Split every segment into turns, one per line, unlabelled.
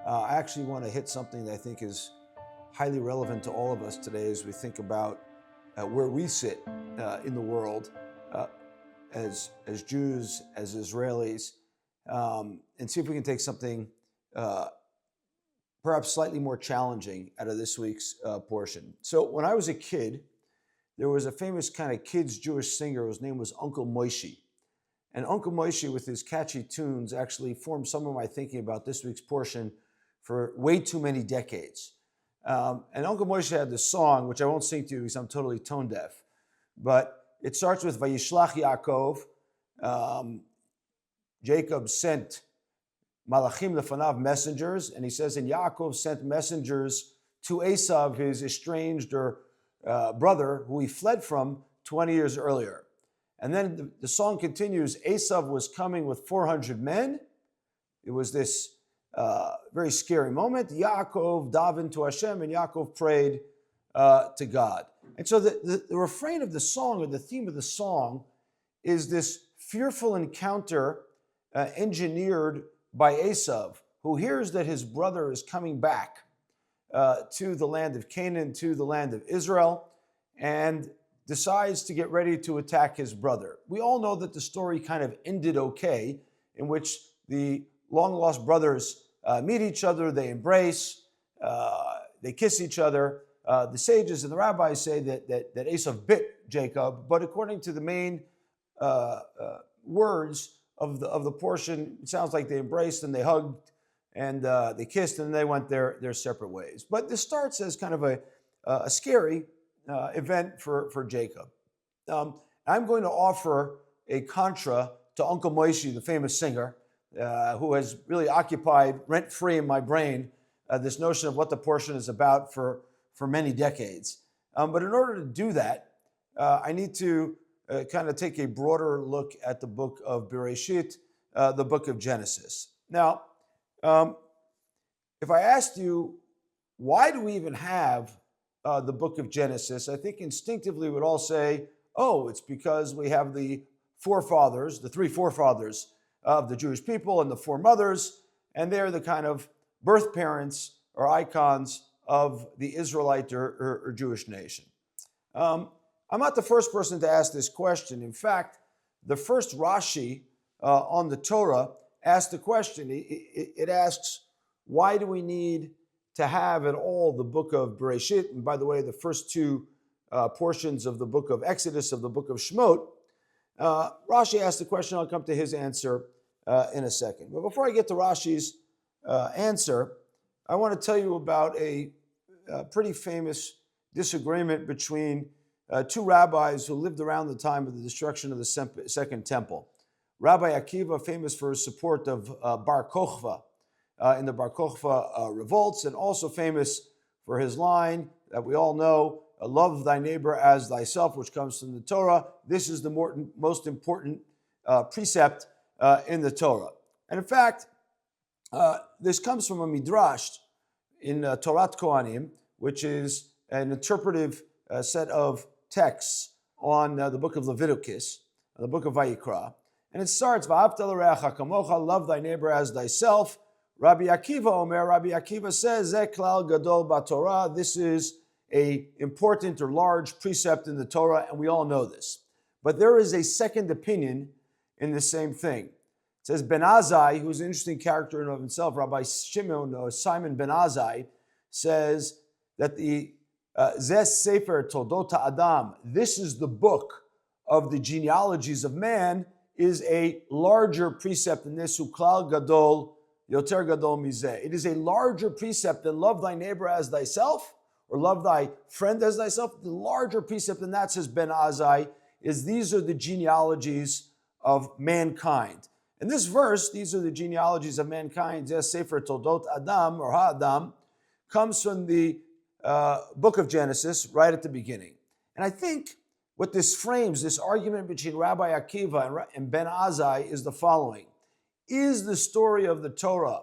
I actually want to hit something that I think is highly relevant to all of us today as we think about where we sit in the world as Jews, as Israelis, and see if we can take something perhaps slightly more challenging out of this week's portion. So when I was a kid, there was a famous kind of kids Jewish singer whose name was Uncle Moishe. And Uncle Moishe, with his catchy tunes, actually formed some of my thinking about this week's portion for way too many decades. And Uncle Moishe had this song, which I won't sing to you because I'm totally tone deaf, but it starts with Vayishlach Yaakov. Jacob sent Malachim lefanav, messengers, and he says, and Yaakov sent messengers to Esau, his estranged brother, who he fled from 20 years earlier. And then the song continues, Esau was coming with 400 men. It was this very scary moment. Yaakov davened to Hashem, and Yaakov prayed to God. And so the refrain of the song, or the theme of the song, is this fearful encounter engineered by Esau, who hears that his brother is coming back to the land of Canaan, to the land of Israel, and decides to get ready to attack his brother. We all know that the story kind of ended okay, in which the long-lost brothers meet each other, they embrace, they kiss each other. The sages and the rabbis say that Esau bit Jacob, but according to the main words of the portion, it sounds like they embraced and they hugged and they kissed and they went their separate ways. But this starts as kind of a scary event for Jacob. I'm going to offer a contra to Uncle Moishe, the famous singer, who has really occupied rent-free in my brain this notion of what the portion is about for many decades. But in order to do that, I need to kind of take a broader look at the book of Bereshit, the book of Genesis. Now, if I asked you, why do we even have the book of Genesis, I think instinctively we'd all say, oh, it's because we have the forefathers, the three forefathers of the Jewish people and the four mothers, and they're the kind of birth parents or icons of the Israelite or Jewish nation. I'm not the first person to ask this question. In fact, the first Rashi on the Torah asked the question. It asks, why do we need to have at all the book of Bereshit? And by the way, the first two portions of the book of Exodus, of the book of Shemot, Rashi asked the question. I'll come to his answer in a second. But before I get to Rashi's answer, I want to tell you about a pretty famous disagreement between two rabbis who lived around the time of the destruction of the Second Temple. Rabbi Akiva, famous for his support of Bar Kokhba in the Bar Kokhba revolts, and also famous for his line that we all know, love thy neighbor as thyself, which comes from the Torah. This is the most important precept in the Torah. And in fact, this comes from a midrash in Torat Kohanim, which is an interpretive set of texts on the book of Leviticus, the book of Vayikra. And it starts, V'ahavta l'reacha kamocha, love thy neighbor as thyself. Rabbi Akiva Omer, Rabbi Akiva says, Zeh klal gadol b'Torah, this is a important or large precept in the Torah, and we all know this. But there is a second opinion in the same thing. It says, Ben Azai, who's an interesting character in and of himself, Rabbi Simon Ben Azai, says that the Zeh Sefer Toldot Adam, this is the book of the genealogies of man, is a larger precept than this, Uklal Gadol, Yoter Gadol Mizeh. It is a larger precept than love thy neighbor as thyself, or love thy friend as thyself. The larger precept than that, says Ben Azai, is these are the genealogies of mankind. In this verse, these are the genealogies of mankind, Zeh Sefer Toldot Adam, or Ha'adam, comes from the book of Genesis, right at the beginning. And I think what this frames, this argument between Rabbi Akiva and Ben Azai, is the following. Is the story of the Torah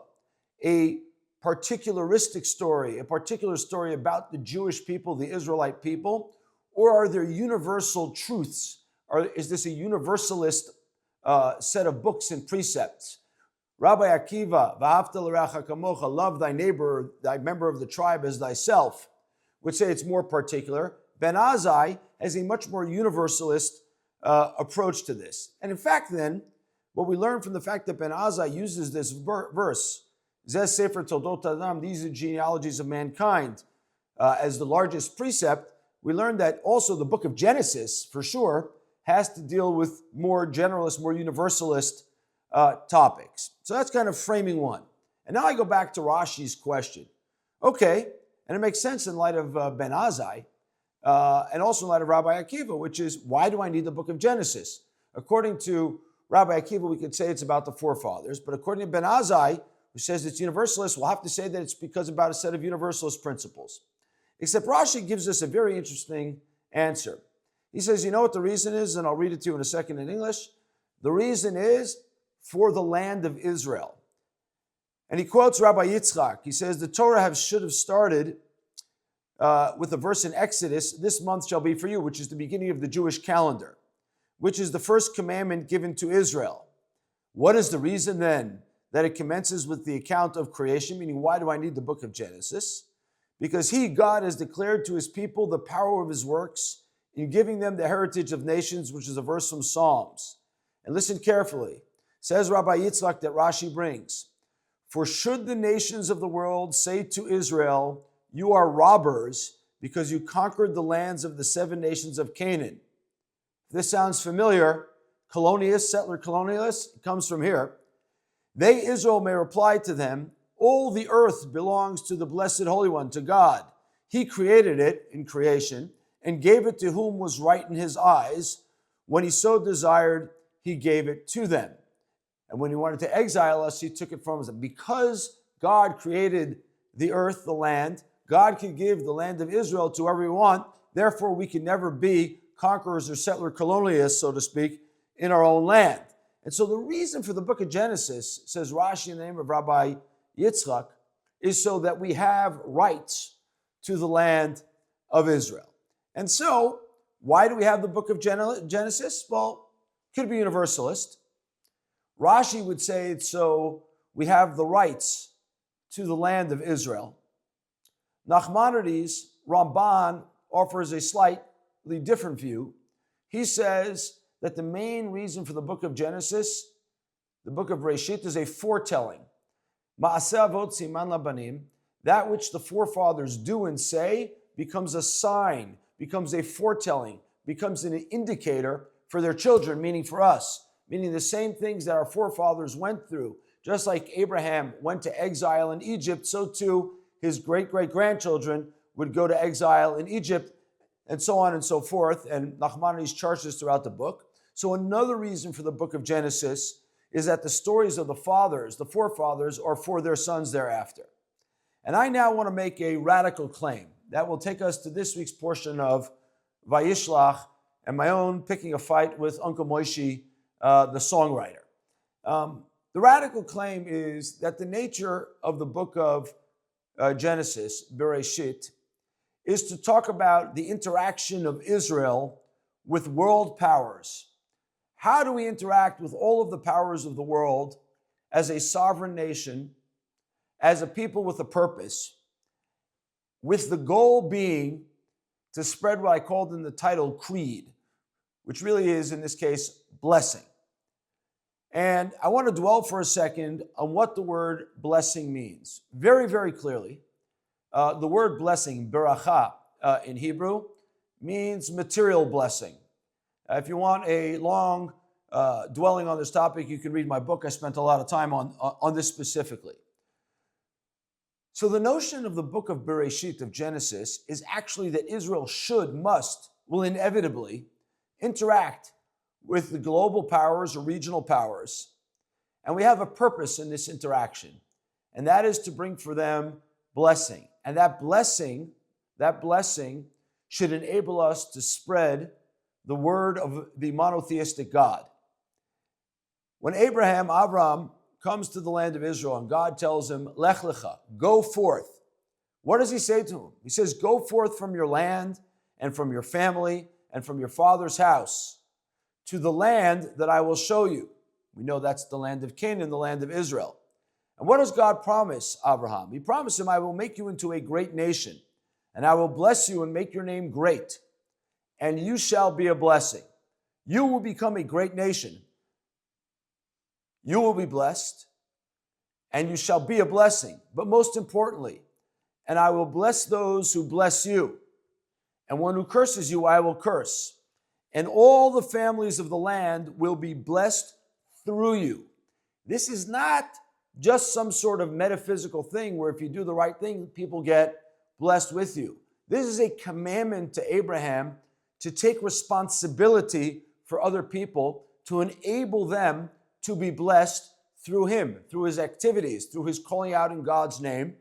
a particularistic story, a particular story about the Jewish people, the Israelite people, or are there universal truths? Is this a universalist set of books and precepts? Rabbi Akiva, v'ahavta l'reacha kamocha, love thy neighbor, thy member of the tribe as thyself, would say it's more particular. Ben Azai has a much more universalist approach to this. And in fact, then, what we learn from the fact that Ben Azai uses this verse, Zeh Sefer Toldot Adam, these are genealogies of mankind, as the largest precept, we learn that also the book of Genesis, for sure, has to deal with more generalist, more universalist topics. So that's kind of framing one. And now I go back to Rashi's question. Okay, and it makes sense in light of Ben Azai, and also in light of Rabbi Akiva, which is, why do I need the book of Genesis? According to Rabbi Akiva, we could say it's about the forefathers, but according to Ben Azai, who says it's universalist, we'll have to say that it's because about a set of universalist principles. Except Rashi gives us a very interesting answer. He says, you know what the reason is? And I'll read it to you in a second in English. The reason is for the land of Israel. And he quotes Rabbi Yitzchak. He says, the Torah should have started with a verse in Exodus, this month shall be for you, which is the beginning of the Jewish calendar, which is the first commandment given to Israel. What is the reason then that it commences with the account of creation? Meaning, why do I need the book of Genesis? Because he, God, has declared to his people the power of his works in giving them the heritage of nations, which is a verse from Psalms. And listen carefully. Says Rabbi Yitzchak that Rashi brings, for should the nations of the world say to Israel, you are robbers because you conquered the lands of the 7 nations of Canaan. If this sounds familiar, settler colonialists, it comes from here. They, Israel, may reply to them, all the earth belongs to the Blessed Holy One, to God. He created it in creation and gave it to whom was right in his eyes. When he so desired, he gave it to them. And when he wanted to exile us, he took it from us. Because God created the earth, the land, God can give the land of Israel to whoever we want. Therefore, we can never be conquerors or settler colonialists, so to speak, in our own land. And so the reason for the book of Genesis, says Rashi in the name of Rabbi Yitzchak, is so that we have rights to the land of Israel. And so, why do we have the book of Genesis? Well, it could be universalist. Rashi would say it's so we have the rights to the land of Israel. Nachmanides, Ramban, offers a slightly different view. He says that the main reason for the book of Genesis, the book of Reshit, is a foretelling. Ma'aseh avot siman labanim, that which the forefathers do and say becomes a sign, becomes a foretelling, becomes an indicator for their children, meaning for us, meaning the same things that our forefathers went through. Just like Abraham went to exile in Egypt, so too his great-great-grandchildren would go to exile in Egypt, and so on and so forth. And Nachmanides charts this throughout the book. So another reason for the book of Genesis is that the stories of the fathers, the forefathers, are for their sons thereafter. And I now want to make a radical claim that will take us to this week's portion of Vayishlach and my own picking a fight with Uncle Moishi, the songwriter. The radical claim is that the nature of the book of Genesis, Bereshit, is to talk about the interaction of Israel with world powers. How do we interact with all of the powers of the world as a sovereign nation, as a people with a purpose, with the goal being to spread what I called in the title creed, which really is, in this case, blessing. And I want to dwell for a second on what the word blessing means. Very, very clearly, the word blessing, beracha, in Hebrew, means material blessing. If you want a long dwelling on this topic, you can read my book. I spent a lot of time on this specifically. So the notion of the book of Bereshit, of Genesis, is actually that Israel will inevitably interact with the global powers or regional powers. And we have a purpose in this interaction, and that is to bring for them blessing. And that blessing should enable us to spread the word of the monotheistic God. When Avram, comes to the land of Israel and God tells him, Lech Lecha, go forth. What does he say to him? He says, go forth from your land and from your family and from your father's house to the land that I will show you. We know that's the land of Canaan, the land of Israel. And what does God promise Abraham? He promised him, I will make you into a great nation, and I will bless you and make your name great, and you shall be a blessing. You will become a great nation. You will be blessed, and you shall be a blessing. But most importantly, and I will bless those who bless you, and one who curses you I will curse. And all the families of the land will be blessed through you. This is not just some sort of metaphysical thing where if you do the right thing, people get blessed with you. This is a commandment to Abraham to take responsibility for other people, to enable them to be blessed through him, through his activities, through his calling out in God's name,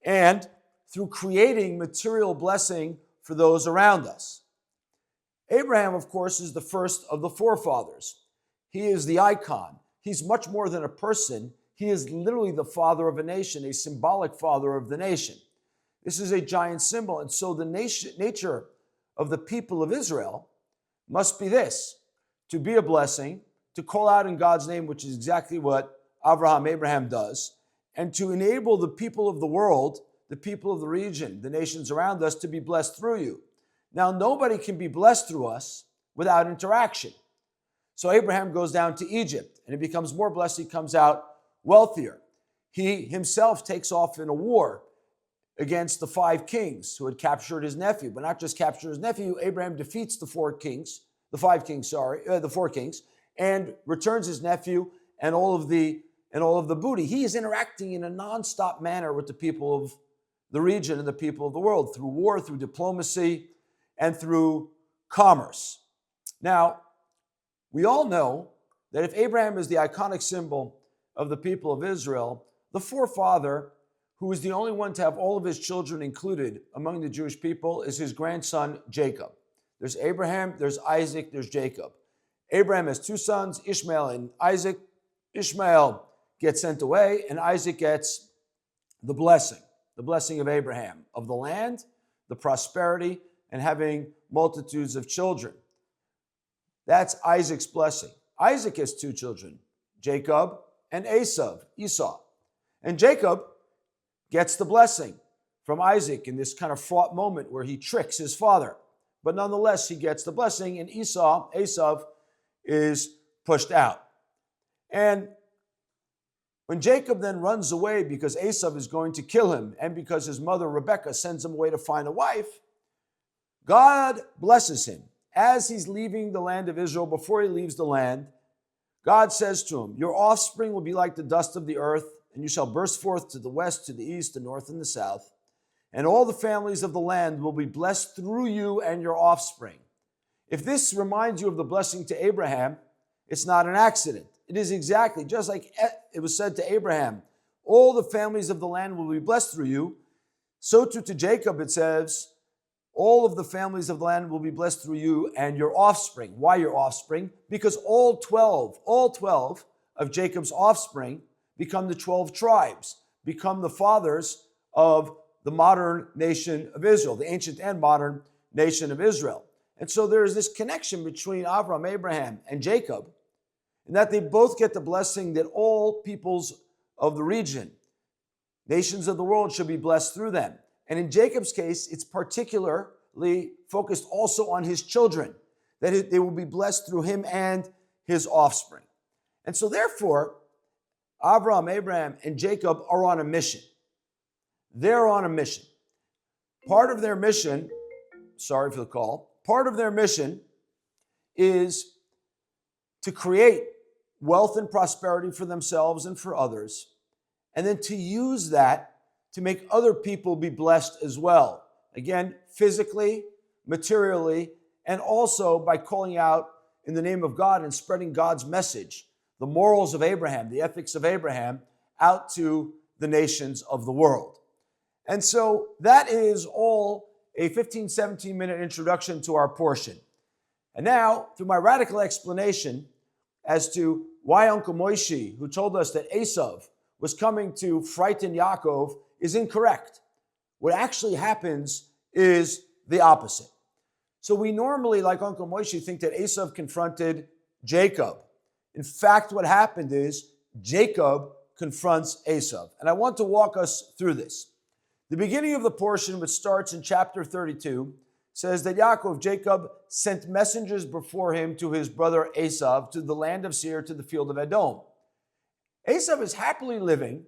and through creating material blessing for those around us. Abraham, of course, is the first of the forefathers. He is the icon. He's much more than a person. He is literally the father of a nation, a symbolic father of the nation. This is a giant symbol. And so the nature of the people of Israel must be this: to be a blessing, to call out in God's name, which is exactly what Abraham does, and to enable the people of the world, the people of the region, the nations around us, to be blessed through you. Now, nobody can be blessed through us without interaction. So Abraham goes down to Egypt, and he becomes more blessed. He comes out wealthier. He himself takes off in a war against the 5 kings who had captured his nephew. But not just captured his nephew, Abraham defeats the 4 kings, and returns his nephew and all of the booty. He is interacting in a nonstop manner with the people of the region and the people of the world through war, through diplomacy, and through commerce. Now, we all know that if Abraham is the iconic symbol of the people of Israel, the forefather, who is the only one to have all of his children included among the Jewish people, is his grandson Jacob. There's Abraham, there's Isaac, there's Jacob. Abraham has 2 sons, Ishmael and Isaac. Ishmael gets sent away, and Isaac gets the blessing of Abraham, of the land, the prosperity, and having multitudes of children. That's Isaac's blessing. Isaac has 2 children, Jacob and Esau. And Jacob gets the blessing from Isaac in this kind of fraught moment where he tricks his father. But nonetheless, he gets the blessing, and Esau is pushed out. And when Jacob then runs away because Esau is going to kill him and because his mother Rebekah sends him away to find a wife, God blesses him. As he's leaving the land of Israel, before he leaves the land, God says to him, your offspring will be like the dust of the earth, and you shall burst forth to the west, to the east, the north, and the south. And all the families of the land will be blessed through you and your offspring. If this reminds you of the blessing to Abraham, it's not an accident. It is exactly just like it was said to Abraham, all the families of the land will be blessed through you. So too to Jacob it says, all of the families of the land will be blessed through you and your offspring. Why your offspring? Because all 12 of Jacob's offspring become the 12 tribes, become the fathers of the modern nation of Israel, the ancient and modern nation of Israel. And so there is this connection between Abraham, and Jacob, in that they both get the blessing that all peoples of the region, nations of the world, should be blessed through them. And in Jacob's case, it's particularly focused also on his children, that they will be blessed through him and his offspring. And so therefore, Abraham, and Jacob are on a mission. They're on a mission. Part of their mission, sorry for the call, part of their mission is to create wealth and prosperity for themselves and for others, and then to use that to make other people be blessed as well. Again, physically, materially, and also by calling out in the name of God and spreading God's message, the morals of Abraham, the ethics of Abraham, out to the nations of the world. And so that is all a 15, 17-minute introduction to our portion. And now, through my radical explanation as to why Uncle Moshe, who told us that Esau was coming to frighten Yaakov, is incorrect. What actually happens is the opposite. So we normally, like Uncle Moshe, think that Esau confronted Jacob In fact, what happened is Jacob confronts Esau. And I want to walk us through this. The beginning of the portion, which starts in chapter 32, says that Jacob sent messengers before him to his brother Esau to the land of Seir, to the field of Edom. Esau is happily living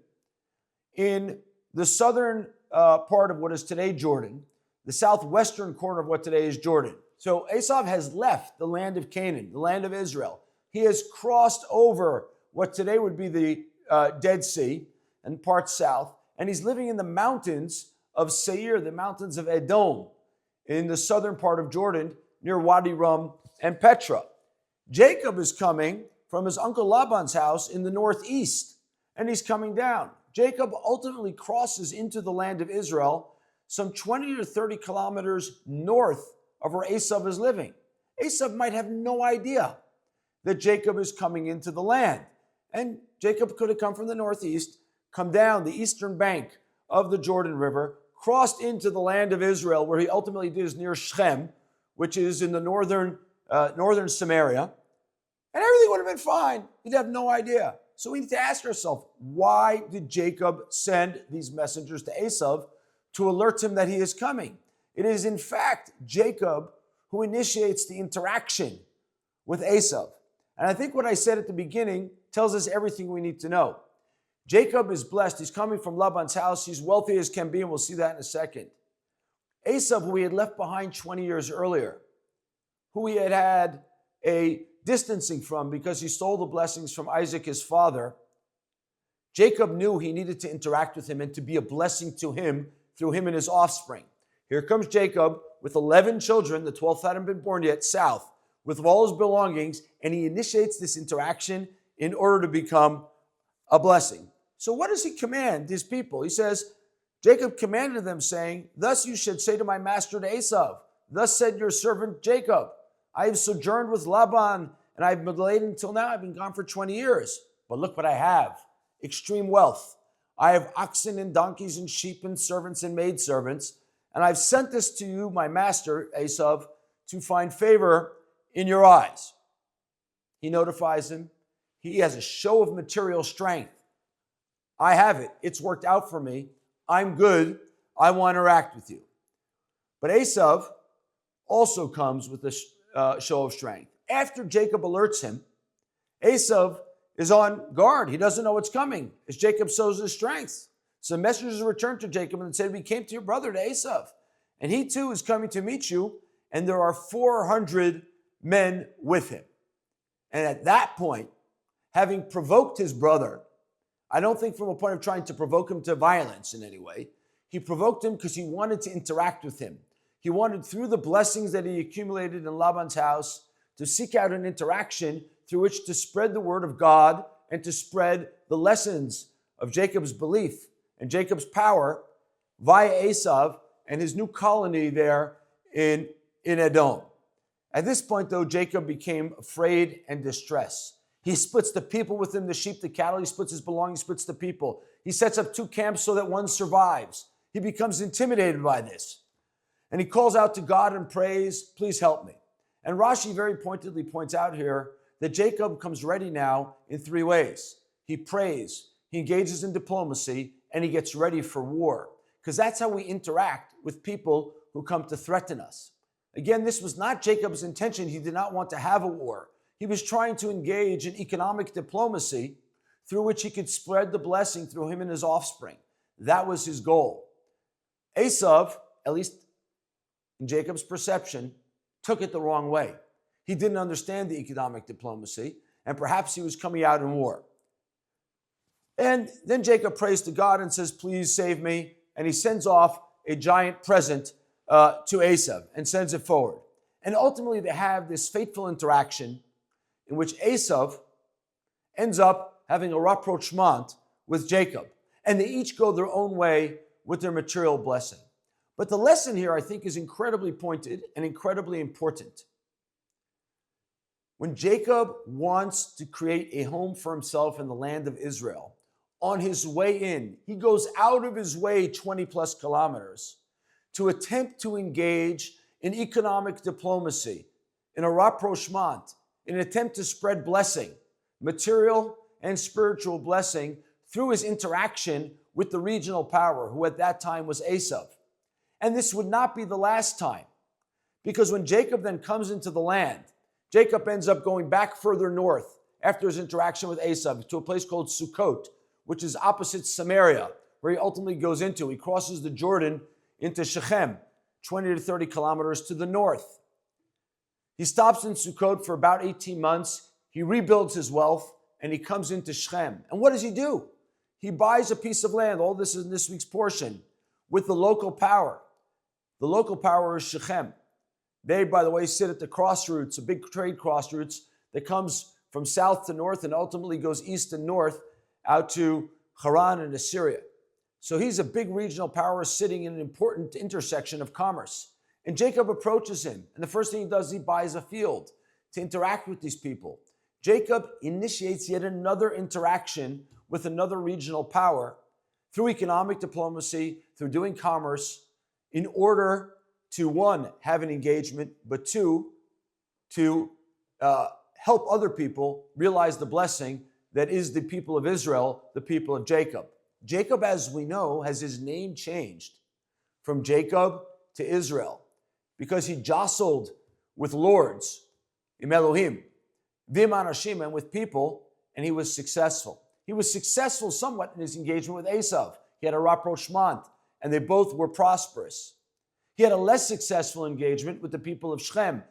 in the southern part of what is today Jordan, the southwestern corner of what today is Jordan. So Esau has left the land of Canaan, the land of Israel. He has crossed over what today would be the Dead Sea and parts south, and he's living in the mountains of Seir, the mountains of Edom, in the southern part of Jordan, near Wadi Rum and Petra. Jacob is coming from his uncle Laban's house in the northeast, and he's coming down. Jacob ultimately crosses into the land of Israel, some 20 to 30 kilometers north of where Esau is living. Esau might have no idea that Jacob is coming into the land. And Jacob could have come from the northeast, come down the eastern bank of the Jordan River, crossed into the land of Israel, where he ultimately is near Shechem, which is in the northern Samaria, and everything would have been fine. He'd have no idea. So we need to ask ourselves, why did Jacob send these messengers to Esau to alert him that he is coming? It is, in fact, Jacob who initiates the interaction with Esau. And I think what I said at the beginning tells us everything we need to know. Jacob is blessed. He's coming from Laban's house. He's wealthy as can be, and we'll see that in a second. Esau, who he had left behind 20 years earlier, who he had a distancing from because he stole the blessings from Isaac, his father, Jacob knew he needed to interact with him and to be a blessing to him through him and his offspring. Here comes Jacob with 11 children, the 12th hadn't been born yet, south, with all his belongings, and he initiates this interaction in order to become a blessing. So what does he command his people? He says, Jacob commanded them, saying, "Thus you should say to my master to Esau, thus said your servant Jacob, I have sojourned with Laban, and I have been delayed until now. I've been gone for 20 years. But look what I have, extreme wealth. I have oxen and donkeys and sheep and servants and maidservants, and I've sent this to you, my master, Esau, to find favor in your eyes." He notifies him. He has a show of material strength. I have it. It's worked out for me. I'm good. I want to interact with you. But Esau also comes with a show of strength. After Jacob alerts him, Esau is on guard. He doesn't know what's coming as Jacob shows his strength. So messengers returned to Jacob and said, "We came to your brother, to Esau, and he too is coming to meet you, and there are 400 men with him." And at that point, having provoked his brother, I don't think from a point of trying to provoke him to violence in any way, he provoked him because he wanted to interact with him. He wanted, through the blessings that he accumulated in Laban's house, to seek out an interaction through which to spread the word of God and to spread the lessons of Jacob's belief and Jacob's power via Esau and his new colony there in Edom. At this point, though, Jacob became afraid and distressed. He splits the people with him, the sheep, the cattle. He splits his belongings, splits the people. He sets up 2 camps so that one survives. He becomes intimidated by this. And he calls out to God and prays, "Please help me." And Rashi very pointedly points out here that Jacob comes ready now in 3 ways. He prays, he engages in diplomacy, and he gets ready for war. Because that's how we interact with people who come to threaten us. Again, this was not Jacob's intention. He did not want to have a war. He was trying to engage in economic diplomacy through which he could spread the blessing through him and his offspring. That was his goal. Esau, at least in Jacob's perception, took it the wrong way. He didn't understand the economic diplomacy, and perhaps he was coming out in war. And then Jacob prays to God and says, "Please save me." And he sends off a giant present to Esau and sends it forward. And ultimately they have this fateful interaction in which Esau ends up having a rapprochement with Jacob. And they each go their own way with their material blessing. But the lesson here, I think, is incredibly pointed and incredibly important. When Jacob wants to create a home for himself in the land of Israel, on his way in, he goes out of his way 20 plus kilometers to attempt to engage in economic diplomacy, in a rapprochement, in an attempt to spread blessing, material and spiritual blessing through his interaction with the regional power, who at that time was Esau. And this would not be the last time, because when Jacob then comes into the land, Jacob ends up going back further north after his interaction with Esau to a place called Sukkot, which is opposite Samaria, where he ultimately goes into. He crosses the Jordan into Shechem, 20 to 30 kilometers to the north. He stops in Sukkot for about 18 months. He rebuilds his wealth, and he comes into Shechem. And what does he do? He buys a piece of land. All this is in this week's portion with the local power. The local power is Shechem. They, by the way, sit at the crossroads, a big trade crossroads that comes from south to north and ultimately goes east and north out to Haran and Assyria. So he's a big regional power sitting in an important intersection of commerce. And Jacob approaches him. And the first thing he does, he buys a field to interact with these people. Jacob initiates yet another interaction with another regional power through economic diplomacy, through doing commerce, in order to, one, have an engagement, but two, to help other people realize the blessing that is the people of Israel, the people of Jacob. Jacob, as we know, has his name changed from Jacob to Israel because he jostled with lords, im Elohim, v'im anashim, and with people, and he was successful. He was successful somewhat in his engagement with Esau. He had a rapprochement, and they both were prosperous. He had a less successful engagement with the people of Shechem.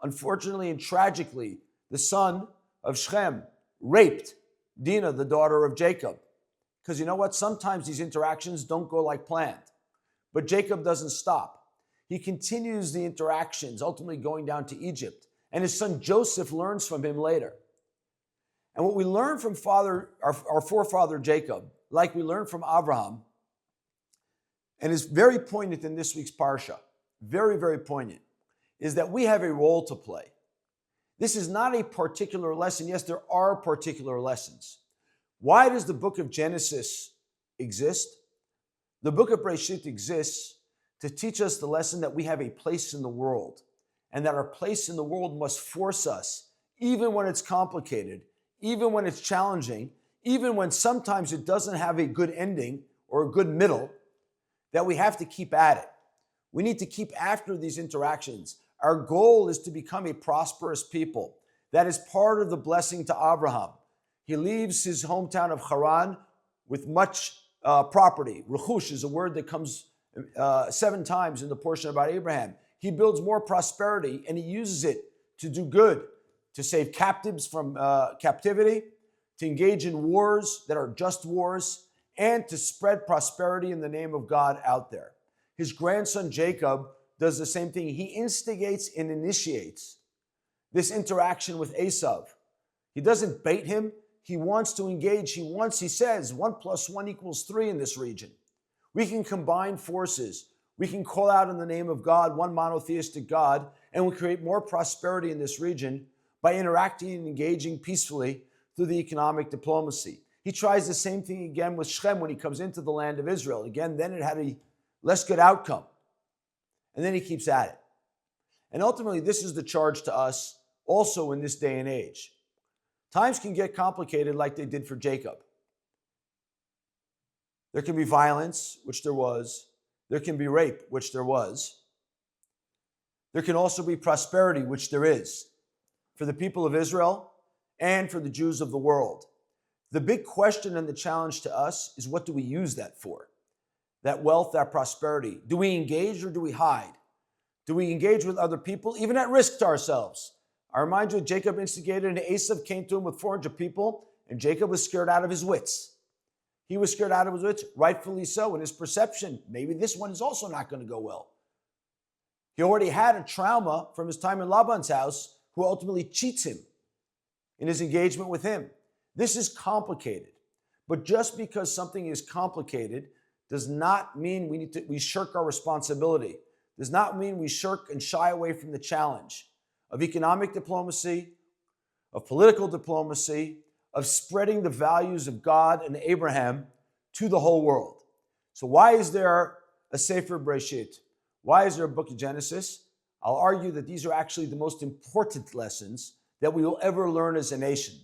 Unfortunately and tragically, the son of Shechem raped Dinah, the daughter of Jacob. Because you know what? Sometimes these interactions don't go like planned. But Jacob doesn't stop. He continues the interactions, ultimately going down to Egypt. And his son Joseph learns from him later. And what we learn from our forefather Jacob, like we learned from Abraham, and is very poignant in this week's Parsha, very, very poignant, is that we have a role to play. This is not a particular lesson. Yes, there are particular lessons. Why does the book of Genesis exist? The book of Bereshit exists to teach us the lesson that we have a place in the world, and that our place in the world must force us, even when it's complicated, even when it's challenging, even when sometimes it doesn't have a good ending or a good middle, that we have to keep at it. We need to keep after these interactions. Our goal is to become a prosperous people. That is part of the blessing to Abraham. He leaves his hometown of Haran with much property. Rechush is a word that comes 7 times in the portion about Abraham. He builds more prosperity, and he uses it to do good, to save captives from captivity, to engage in wars that are just wars, and to spread prosperity in the name of God out there. His grandson Jacob does the same thing. He instigates and initiates this interaction with Esau. He doesn't bait him. He wants to engage. He says, 1 + 1 = 3 in this region. We can combine forces. We can call out in the name of God, one monotheistic God, and we create more prosperity in this region by interacting and engaging peacefully through the economic diplomacy. He tries the same thing again with Shechem when he comes into the land of Israel. Again, then it had a less good outcome. And then he keeps at it. And ultimately, this is the charge to us also in this day and age. Times can get complicated like they did for Jacob. There can be violence, which there was. There can be rape, which there was. There can also be prosperity, which there is, for the people of Israel and for the Jews of the world. The big question and the challenge to us is, what do we use that for? That wealth, that prosperity. Do we engage or do we hide? Do we engage with other people, even at risk to ourselves? I remind you, Jacob instigated, and Esau came to him with 400 people, and Jacob was scared out of his wits. He was scared out of his wits, rightfully so, in his perception. Maybe this one is also not going to go well. He already had a trauma from his time in Laban's house, who ultimately cheats him in his engagement with him. This is complicated. But just because something is complicated does not mean we shirk our responsibility. Does not mean we shirk and shy away from the challenge of economic diplomacy, of political diplomacy, of spreading the values of God and Abraham to the whole world. So why is there a Sefer Bereshit? Why is there a book of Genesis? I'll argue that these are actually the most important lessons that we will ever learn as a nation.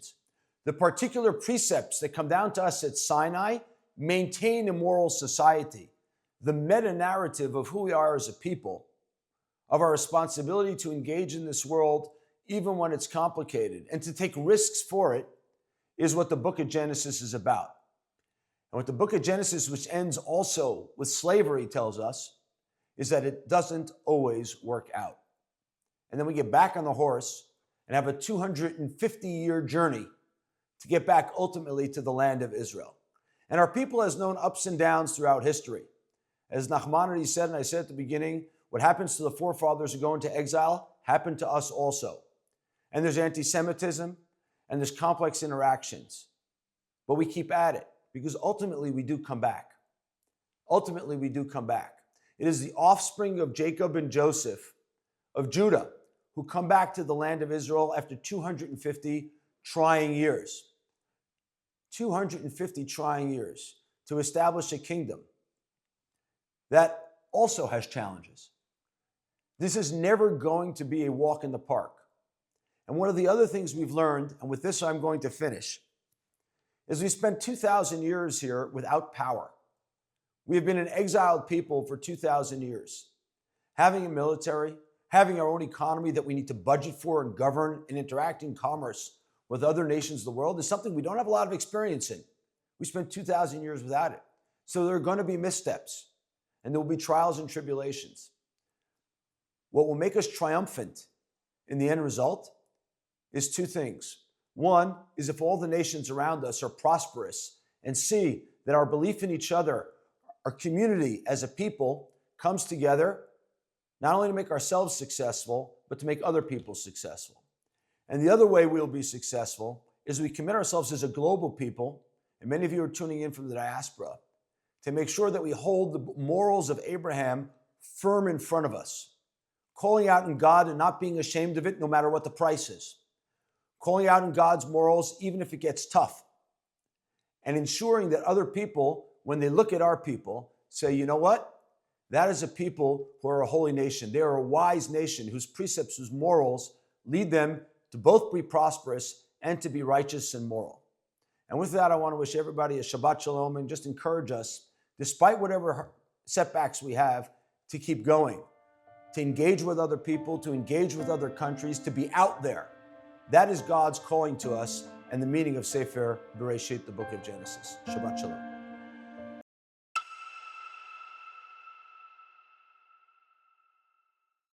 The particular precepts that come down to us at Sinai maintain a moral society. The meta-narrative of who we are as a people, of our responsibility to engage in this world even when it's complicated and to take risks for it, is what the book of Genesis is about. And what the book of Genesis, which ends also with slavery, tells us is that it doesn't always work out. And then we get back on the horse and have a 250-year journey to get back ultimately to the land of Israel. And our people has known ups and downs throughout history. As Nachmanides said, and I said at the beginning, what happens to the forefathers who go into exile happened to us also. And there's anti-Semitism, and there's complex interactions. But we keep at it, because ultimately we do come back. Ultimately we do come back. It is the offspring of Jacob and Joseph, of Judah, who come back to the land of Israel after 250 trying years. 250 trying years to establish a kingdom that also has challenges. This is never going to be a walk in the park. And one of the other things we've learned, and with this I'm going to finish, is we spent 2,000 years here without power. We have been an exiled people for 2,000 years. Having a military, having our own economy that we need to budget for and govern, and interact in commerce with other nations of the world is something we don't have a lot of experience in. We spent 2,000 years without it. So there are going to be missteps, and there will be trials and tribulations. What will make us triumphant in the end result is two things. One is if all the nations around us are prosperous and see that our belief in each other, our community as a people, comes together not only to make ourselves successful, but to make other people successful. And the other way we'll be successful is we commit ourselves as a global people, and many of you are tuning in from the diaspora, to make sure that we hold the morals of Abraham firm in front of us, calling out in God and not being ashamed of it no matter what the price is, calling out in God's morals even if it gets tough, and ensuring that other people, when they look at our people, say, you know what? That is a people who are a holy nation. They are a wise nation whose precepts, whose morals lead them to both be prosperous and to be righteous and moral. And with that, I want to wish everybody a Shabbat Shalom and just encourage us, despite whatever setbacks we have, to keep going, to engage with other people, to engage with other countries, to be out there. That is God's calling to us and the meaning of Sefer Bereshit, the book of Genesis. Shabbat Shalom.